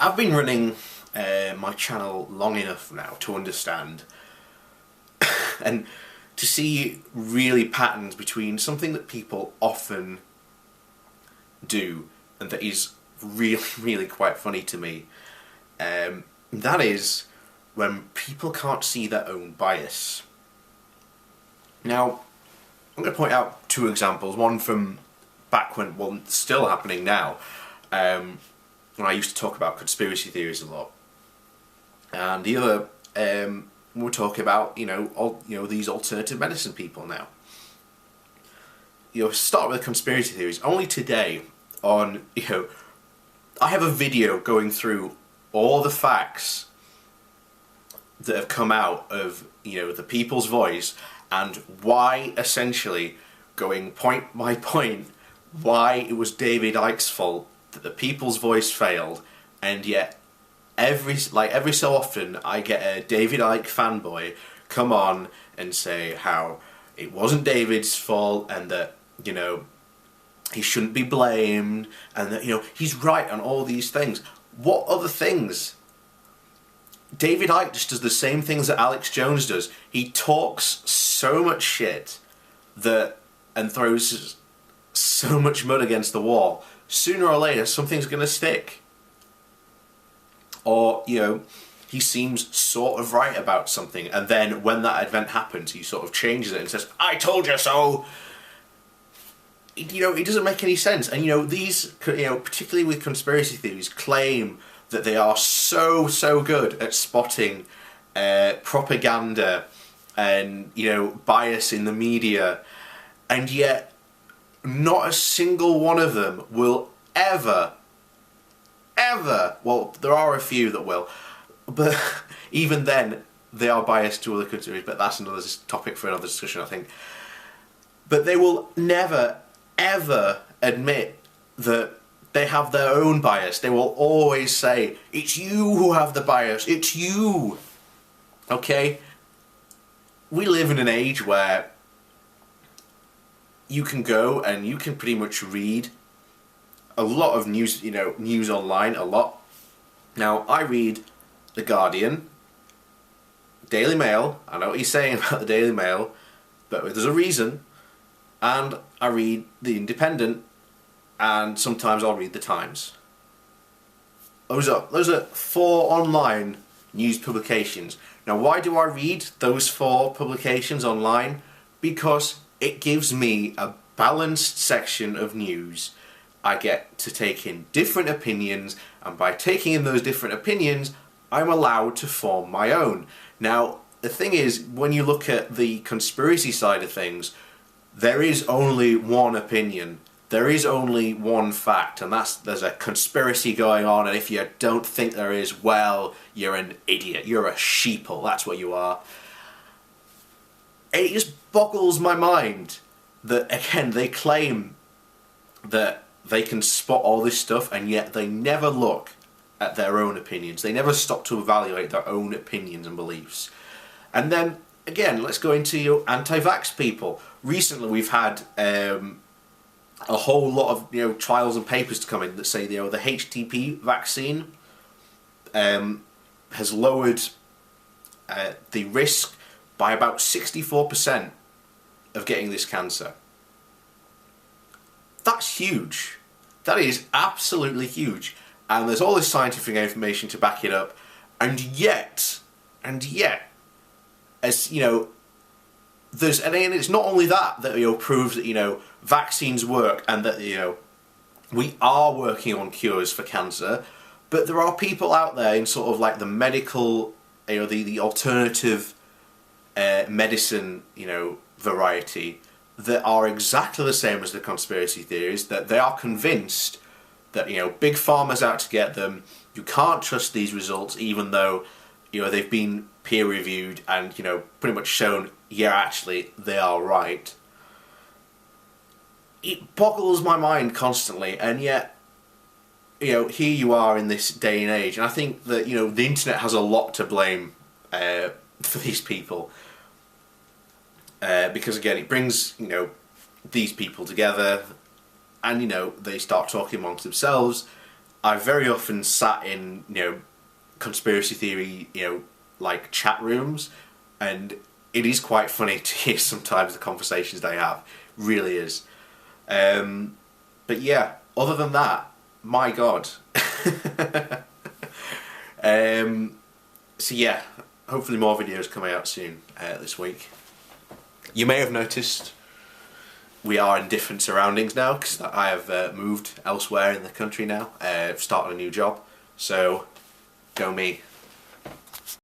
I've been running my channel long enough now to understand and to see really patterns between something that people often do and that is really, really quite funny to me. That is when people can't see their own bias. Now, I'm going to point out two examples. One from back when, well, it's still happening now, when I used to talk about conspiracy theories a lot, and the other, we're talking about these alternative medicine people now. Start with conspiracy theories. Only today, I have a video going through all the facts that have come out of the People's Voice, and why, essentially, going point by point, why it was David Icke's fault that the People's Voice failed. And yet every so often I get a David Icke fanboy come on and say how it wasn't David's fault, and that he shouldn't be blamed, and that he's right on all these things. What other things? David Icke just does the same things that Alex Jones does. He talks so much shit and throws so much mud against the wall. Sooner or later, something's going to stick. Or, he seems sort of right about something, and then when that event happens, he sort of changes it and says, "I told you so!" It doesn't make any sense. And, these, particularly with conspiracy theories, claim that they are so good at spotting propaganda and, bias in the media, and yet not a single one of them will ever, well, there are a few that will, but even then, they are biased to other countries, but that's another topic for another discussion, I think. But they will never, ever admit that they have their own bias. They will always say, "It's you who have the bias, it's you." Okay? We live in an age where you can go and you can pretty much read a lot of news, news online, a lot. Now, I read The Guardian, Daily Mail. I know what you're saying about the Daily Mail, but there's a reason. And I read The Independent, and sometimes I'll read The Times. Those are 4 online news publications. Now, why do I read those 4 publications online? Because it gives me a balanced section of news. I get to take in different opinions, and by taking in those different opinions, I'm allowed to form my own. Now, the thing is, when you look at the conspiracy side of things, there is only one opinion. There is only one fact, and there's a conspiracy going on, and if you don't think there is, well, you're an idiot. You're a sheeple. That's what you are. It just boggles my mind that, again, they claim that they can spot all this stuff, and yet they never look at their own opinions. They never stop to evaluate their own opinions and beliefs. And then, again, let's go into anti-vax people. Recently, we've had a whole lot of trials and papers to come in that say the HTP vaccine has lowered the risk by about 64% of getting this cancer. That's huge. That is absolutely huge. And there's all this scientific information to back it up. And yet, as there's, and it's not only that proves that vaccines work, and that we are working on cures for cancer, but there are people out there in sort of like the medical, the alternative medicine variety that are exactly the same as the conspiracy theories, that they are convinced that big pharma's out to get them. You can't trust these results, even though they've been peer reviewed and pretty much shown, yeah, actually they are right. It boggles my mind constantly, and yet here you are in this day and age, and I think that the internet has a lot to blame for these people, because again it brings these people together, and they start talking amongst themselves, I've very often sat in, conspiracy theory, like chat rooms, and it is quite funny to hear sometimes the conversations they have. Really is. But yeah, other than that, my God. So yeah, hopefully more videos coming out soon this week. You may have noticed we are in different surroundings now because I have moved elsewhere in the country now. Started a new job, so go me.